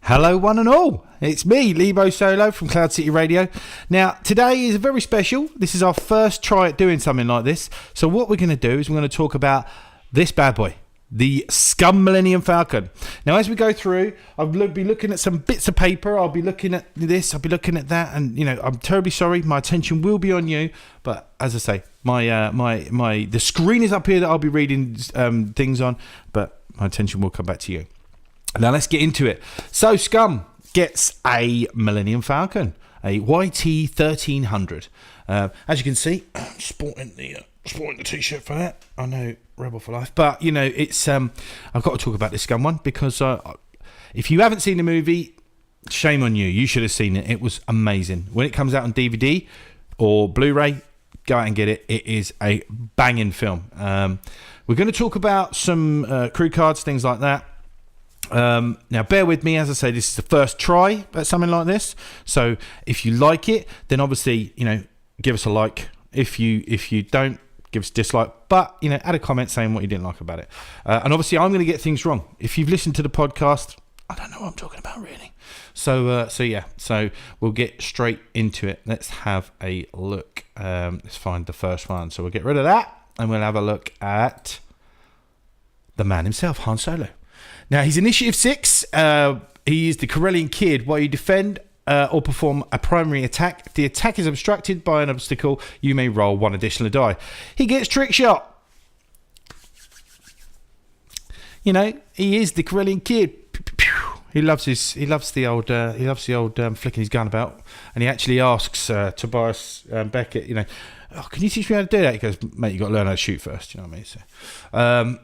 Hello one and all, it's me, Lebo Solo from Cloud City Radio. Now today is very special. This is our first try at doing something like this. So what we're going to do is we're going to talk about this bad boy, the Scum Millennium Falcon. Now as we go through, I'll be looking at some bits of paper, I'll be looking at this, I'll be looking at that, and I'm terribly sorry, my attention will be on you, but as I say, the screen is up here that I'll be reading things on, but my attention will come back to you. Now let's get into it. So Scum gets a Millennium Falcon, a YT 1300. As you can see, I'm sporting the t-shirt for that. I know, Rebel for life. But it's I've got to talk about this Scum one because if you haven't seen the movie, shame on you. You should have seen it. It was amazing. When it comes out on DVD or Blu-ray, go out and get it. It is a banging film. We're going to talk about some crew cards, things like that. Now bear with me, as I say, this is the first try at something like this, so if you like it, then obviously give us a like. If you don't, give us a dislike, but add a comment saying what you didn't like about it. And obviously I'm going to get things wrong. If you've listened to the podcast, I don't know what I'm talking about really. So we'll get straight into it. Let's have a look. Let's find the first one, so we'll get rid of that and we'll have a look at the man himself, Han Solo. Now, he's Initiative 6. He is the Corellian Kid. While you defend or perform a primary attack, the attack is obstructed by an obstacle. You may roll one additional die. He gets trick shot. He is the Corellian Kid. He loves the old flicking his gun about, and he actually asks Tobias Beckett, oh, can you teach me how to do that? He goes, mate, you got to learn how to shoot first. You know what I mean?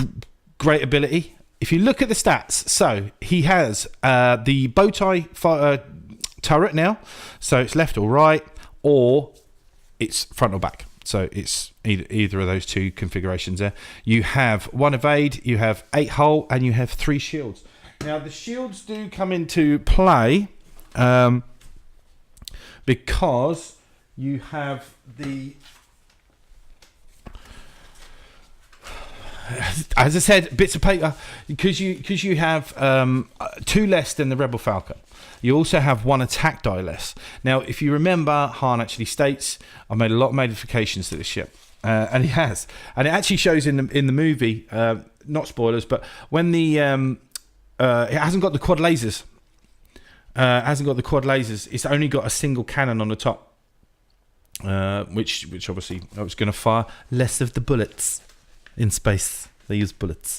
So, great ability. If you look at the stats, so he has the bow tie turret now, so it's left or right, or it's front or back. So it's either of those two configurations there. You have 1 evade, you have 8 hull, and you have 3 shields. Now the shields do come into play because you have the... As I said, bits of paper, because you have 2 less than the Rebel Falcon. You also have 1 attack die less. Now, if you remember, Han actually states, "I've made a lot of modifications to this ship," and he has, and it actually shows in the movie. Not spoilers, but when the it hasn't got the quad lasers. It's only got a single cannon on the top, which obviously I was going to fire less of the bullets. In space, they use bullets.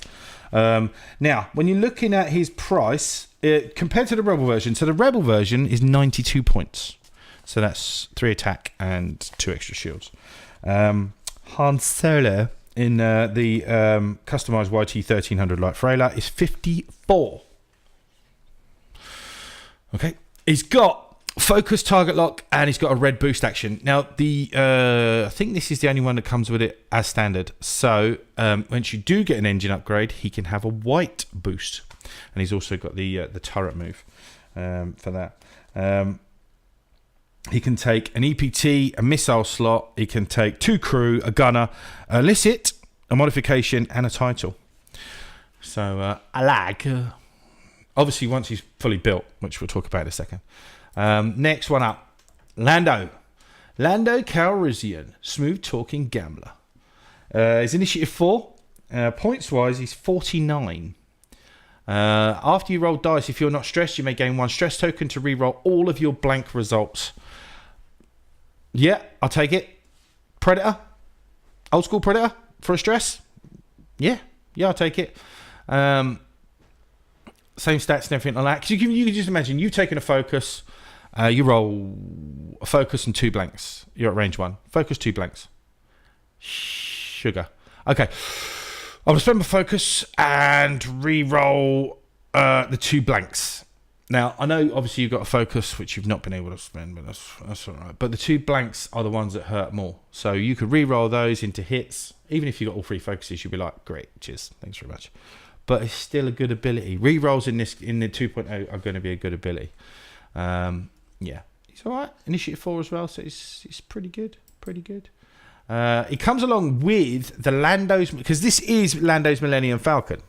Now, when you're looking at his price, compared to the Rebel version, so the Rebel version is 92 points. So that's 3 attack and 2 extra shields. Han Solo in the customized YT 1300 Light Frailer is 54. Okay, he's got focus, target lock, and he's got a red boost action. Now, I think this is the only one that comes with it as standard. So, once you do get an engine upgrade, he can have a white boost, and he's also got the turret move for that. He can take an EPT, a missile slot. He can take 2 crew, a gunner, a licit, a modification, and a title. So, I like. Obviously, once he's fully built, which we'll talk about in a second. Next one up, Lando Calrissian, smooth talking gambler. He's Initiative 4. Points wise, he's 49. After you roll dice, if you're not stressed, you may gain 1 stress token to re-roll all of your blank results. Yeah, I'll take it. Predator, old school Predator for a stress. Yeah, I'll take it. Same stats and everything like that. Because you can just imagine you've taken a focus. You roll a focus and 2 blanks. You're at range 1. Focus, 2 blanks. Sugar. Okay. I'm going to spend my focus and re-roll the 2 blanks. Now, I know obviously you've got a focus, which you've not been able to spend, but that's all right. But the 2 blanks are the ones that hurt more. So you could re-roll those into hits. Even if you've got all 3 focuses, you'll be like, great, cheers, thanks very much. But it's still a good ability. Re-rolls in the 2.0 are going to be a good ability. Yeah, he's all right. Initiative 4 as well, so it's pretty good. He comes along with the Lando's, because this is Lando's Millennium Falcon.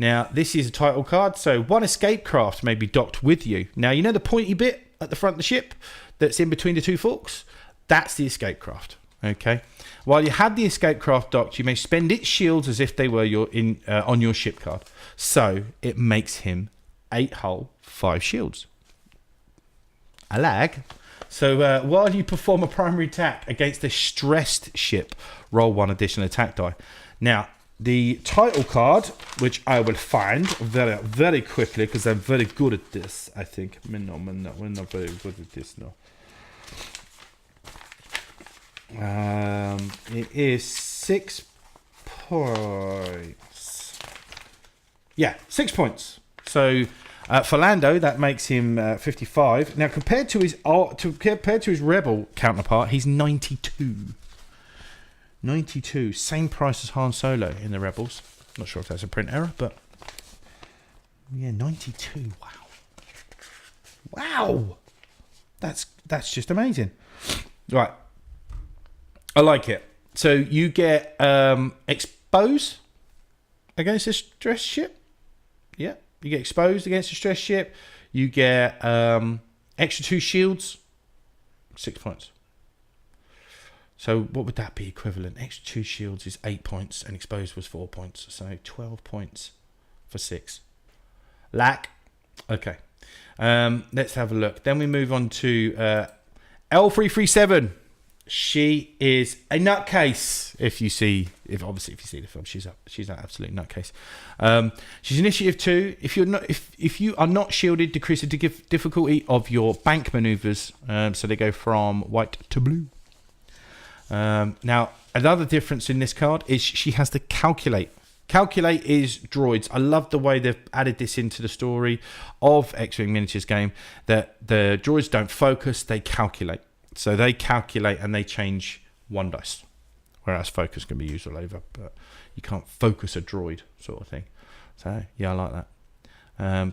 Now, this is a title card, so one escape craft may be docked with you. Now, you know the pointy bit at the front of the ship that's in between the two forks? That's the escape craft, okay? While you had the escape craft docked, you may spend its shields as if they were on your ship card. So, it makes him 8 hull, 5 shields. A lag. So, while you perform a primary attack against a stressed ship, roll 1 additional attack die. Now, the title card, which I will find very, very quickly because I'm very good at this, I think. We're not very good at this, no. It is 6 points. Yeah, 6 points. So for Lando, that makes him 55. Now compared to his Rebel counterpart, he's 92. 92, same price as Han Solo in the Rebels. Not sure if that's a print error, but yeah, 92. Wow, that's just amazing. Right, I like it. So you get expose against a stressed ship. Yeah, you get exposed against a stressed ship. You get extra 2 shields. 6 points. So what would that be equivalent? Extra 2 shields is 8 points and exposed was 4 points. So 12 points for 6. Lack. Okay. Let's have a look. Then we move on to L337. She is a nutcase. If you see the film, she's an absolute nutcase. She's initiative 2. If you are not shielded, decrease the difficulty of your bank maneuvers. So they go from white to blue. Now, another difference in this card is she has to calculate. Calculate is droids. I love the way they've added this into the story of X-Wing Miniatures game, that the droids don't focus, they calculate. So they calculate and they change 1 dice. Whereas focus can be used all over, but you can't focus a droid sort of thing. So, yeah, I like that.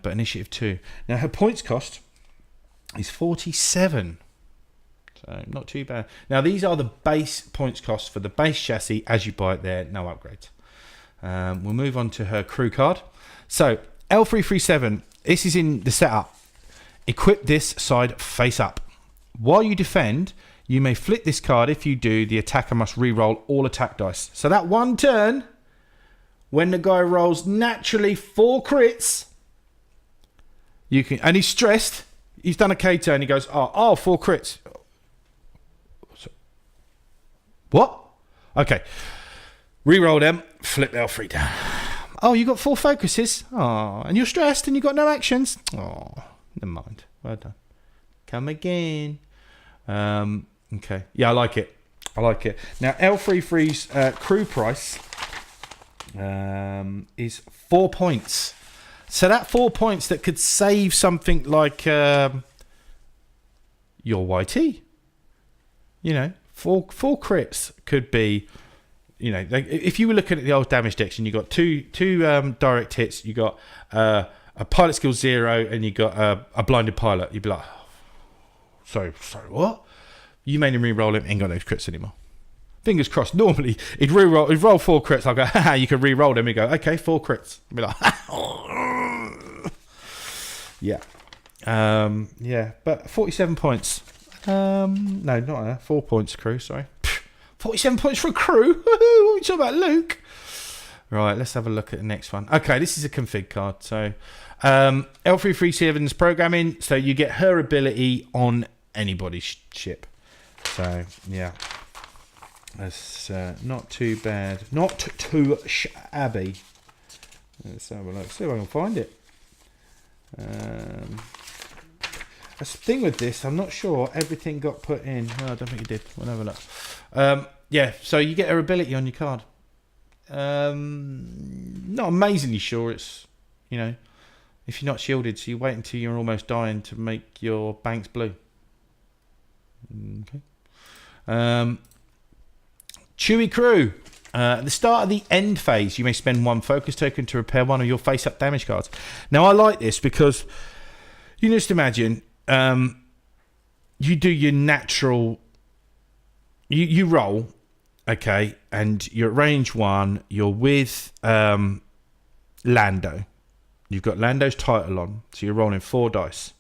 But initiative 2. Now, her points cost is 47. So not too bad. Now these are the base points costs for the base chassis as you buy it there, no upgrades. We'll move on to her crew card. So L337, this is in the setup. Equip this side face up. While you defend, you may flip this card. If you do, the attacker must re-roll all attack dice. So that one turn, when the guy rolls naturally 4 crits, you can, and he's stressed. He's done a K turn. He goes, 4 crits. What? Okay. Reroll them. Flip L3 down. Oh, you got 4 focuses. Oh, and you're stressed and you got no actions. Oh, never mind. Well done. Come again. Okay. Yeah, I like it. Now, L33's crew price is 4 points. So that 4 points that could save something like your YT. You know, four crits could be, you know, like if you were looking at the old damage decks and you got two direct hits, you got a pilot skill 0 and you got a blinded pilot, you'd be like, sorry, what? You made him re-roll him, ain't got no crits anymore. Fingers crossed. Normally he'd roll 4 crits. I'll go, haha, you can re-roll them. He'd go, okay, 4 crits. I'd be like, yeah. Yeah, but 47 points. No, not that. 4 points crew, sorry. 47 points for a crew? What are you talking about, Luke? Right, let's have a look at the next one. Okay, this is a config card. So, L337's programming. So you get her ability on anybody's ship. So, yeah. That's not too bad. Not too shabby. Let's have a look. See if I can find it. That's the thing with this, I'm not sure everything got put in. No, I don't think it did. We'll have a look. Yeah, so you get her ability on your card. Not amazingly sure. It's, you know, if you're not shielded, so you wait until you're almost dying to make your banks blue. Okay. Chewie crew. At the start of the end phase, you may spend 1 focus token to repair one of your face-up damage cards. Now, I like this because you just imagine you do your natural... You roll, okay, and you're at range 1. You're with Lando. You've got Lando's title on, so you're rolling 4 dice.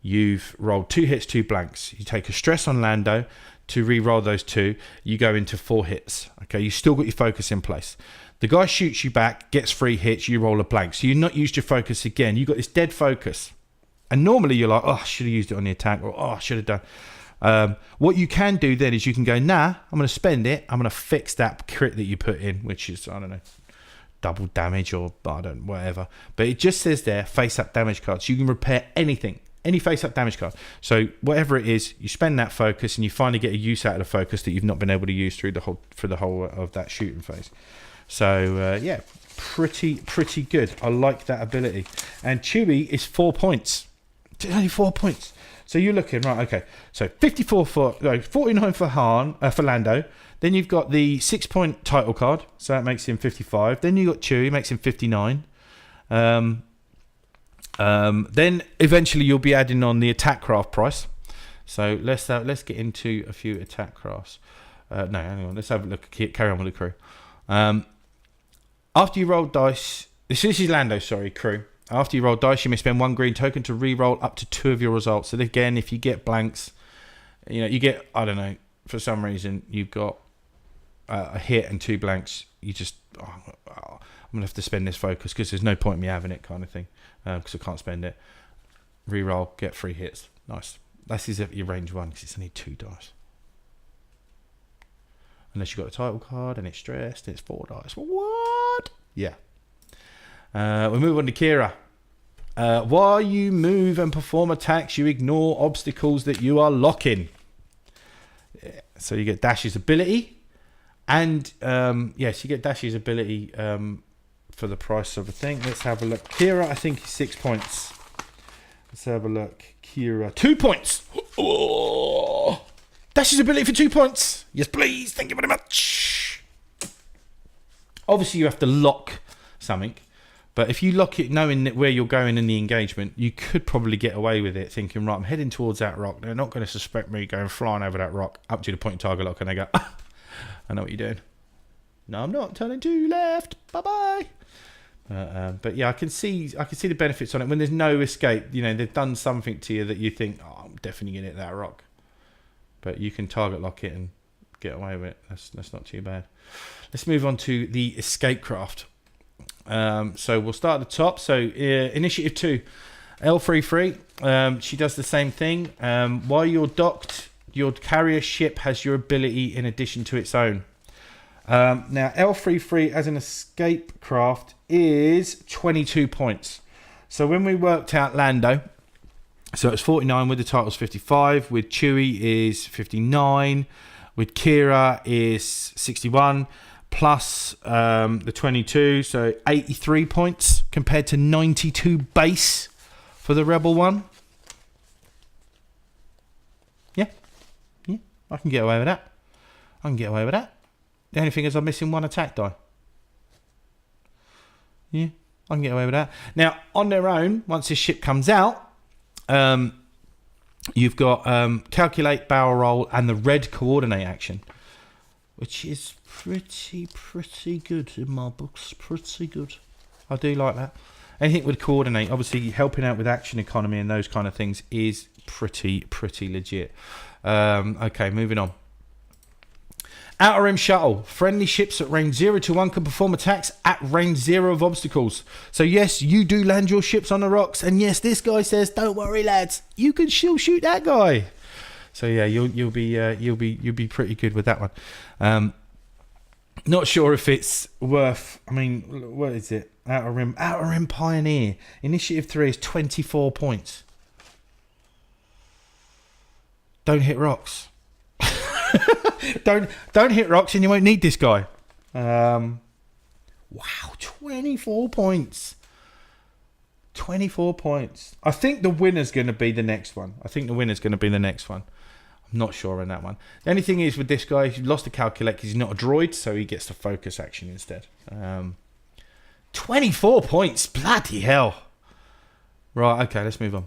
You've rolled 2 hits, 2 blanks. You take a stress on Lando to re-roll those 2. You go into 4 hits. Okay, you still got your focus in place. The guy shoots you back, gets 3 hits, you roll a blank. So you've not used your focus again. You've got this dead focus. And normally you're like, oh, I should have used it on the attack, or oh, I should have done. What you can do then is you can go, nah, I'm going to spend it. I'm going to fix that crit that you put in, which is, I don't know, double damage or whatever. But it just says there, face-up damage cards. You can repair anything. Any face-up damage card. So whatever it is, you spend that focus and you finally get a use out of the focus that you've not been able to use through the whole of that shooting phase. So yeah, pretty good. I like that ability. And Chewie is 4 points. It's only 4 points. So you're looking right. Okay. So 49 for Lando. Then you've got the 6-point title card. So that makes him 55. Then you got Chewie, makes him 59. Then eventually you'll be adding on the attack craft price. So let's get into a few attack crafts. No, hang on. Let's have a look. Carry on with the crew. After you roll dice, this is Lando. Sorry, crew. After you roll dice, you may spend 1 green token to re-roll up to 2 of your results. So again, if you get blanks, you get, I don't know, for some reason you've got a hit and 2 blanks. You just, I'm gonna have to spend this focus because there's no point in me having it, kind of thing. Because I can't spend it. Reroll, get 3 hits. Nice. This is your range 1 because it's only 2 dice. Unless you've got a title card and it's stressed and it's 4 dice. What? Yeah. We move on to Kira. While you move and perform attacks, you ignore obstacles that you are locking. Yeah. So you get Dash's ability. And yes, you get Dash's ability for the price of a thing. Let's have a look. Kira, I think, is 6 points. Let's have a look. Kira, 2 points. Oh, Dash's ability for 2 points. Yes, please. Thank you very much. Obviously, you have to lock something. But if you lock it knowing where you're going in the engagement, you could probably get away with it thinking, right, I'm heading towards that rock. They're not going to suspect me going flying over that rock up to the point of target lock. And they go, ah, I know what you're doing. No, I'm not. Turning to left. Bye-bye. But yeah, I can see the benefits on it when there's no escape. They've done something to you that you think, oh, I'm definitely gonna hit that rock. But you can target lock it and get away with it. That's not too bad. Let's move on to the escape craft. So we'll start at the top. So initiative 2, L33. She does the same thing. While you're docked, your carrier ship has your ability in addition to its own. Now L33 as an escape craft is 22 points. So when we worked out Lando, so it's 49 with the title's 55, with Chewie is 59, with Kira is 61, plus the 22, so 83 points compared to 92 base for the Rebel one. Yeah, I can get away with that. The only thing is I'm missing 1 attack die. Yeah, I can get away with that. Now, on their own, once this ship comes out, you've got calculate, barrel roll, and the red coordinate action, which is pretty good in my books. Pretty good. I do like that. Anything with coordinate, obviously helping out with action economy and those kind of things is pretty legit. Okay, moving on. Outer Rim Shuttle. Friendly ships at range 0 to 1 can perform attacks at range 0 of obstacles. So yes, you do land your ships on the rocks, and yes, this guy says, "Don't worry, lads, you can still shoot that guy." So yeah, you'll be pretty good with that one. Not sure if it's worth. I mean, what is it? Outer Rim Pioneer. Initiative 3 is 24 points. Don't hit rocks. Don't hit rocks and you won't need this guy. Wow, 24 points. 24 points. I think the winner's going to be the next one. I'm not sure on that one. The only thing is with this guy, he's lost the calculate because he's not a droid, so he gets the focus action instead. 24 points. Bloody hell. Right, okay, let's move on.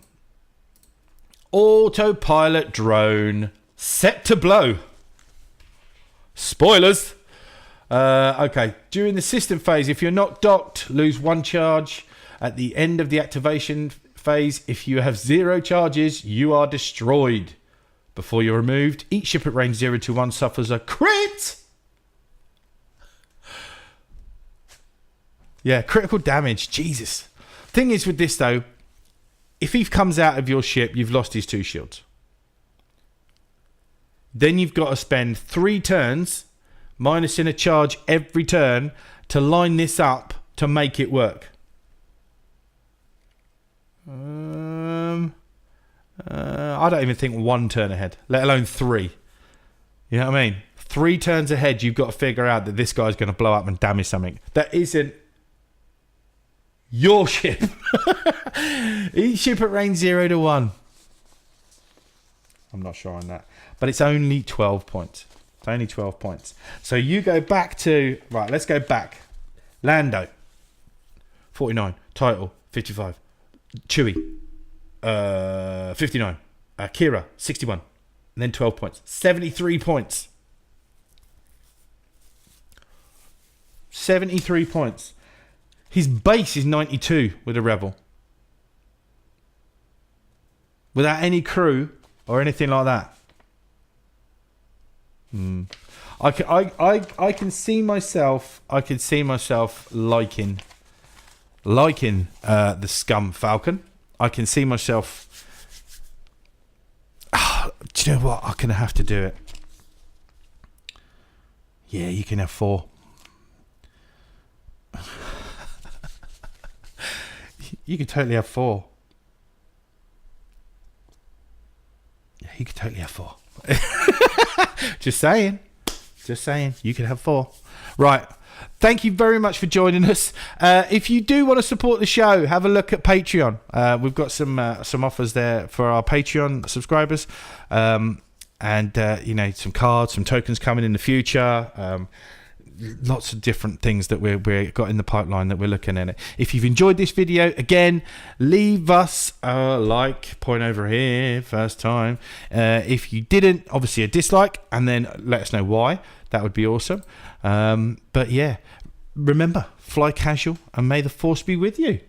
Autopilot drone. Set to blow. Spoilers. Okay. During the system phase, if you're not docked, lose 1 charge. At the end of the activation phase, if you have 0 charges, you are destroyed. Before you're removed, each ship at range 0 to 1 suffers a crit. Yeah, critical damage. Jesus. Thing is with this, though, if he comes out of your ship, you've lost his 2 shields. Then you've got to spend 3 turns, minusing a charge every turn, to line this up to make it work. I don't even think 1 turn ahead, let alone 3. You know what I mean? 3 turns ahead, you've got to figure out that this guy's going to blow up and damage something that isn't your ship. Each ship at range 0 to 1. I'm not sure on that. But it's only 12 points. It's only 12 points. So you go back to... Right, let's go back. Lando. 49. Title. 55. Chewie. 59. Kira. 61. And then 12 points. 73 points. 73 points. His base is 92 with a Rebel. Without any crew or anything like that. I can see myself. I can see myself liking the scum Falcon. I can see myself. Do you know what? I'm gonna have to do it. Yeah, you can have 4. You could totally have 4. Yeah, you could totally have 4. Just saying. Just saying. You could have 4. Right. Thank you very much for joining us. If you do want to support the show, have a look at Patreon. We've got some offers there for our Patreon subscribers. And, some cards, some tokens coming in the future. Lots of different things that we've got in the pipeline that we're looking at. If you've enjoyed this video, again, leave us a like. Point over here, first time. If you didn't, obviously a dislike, and then let us know why. That would be awesome. But yeah, remember, fly casual, and may the force be with you.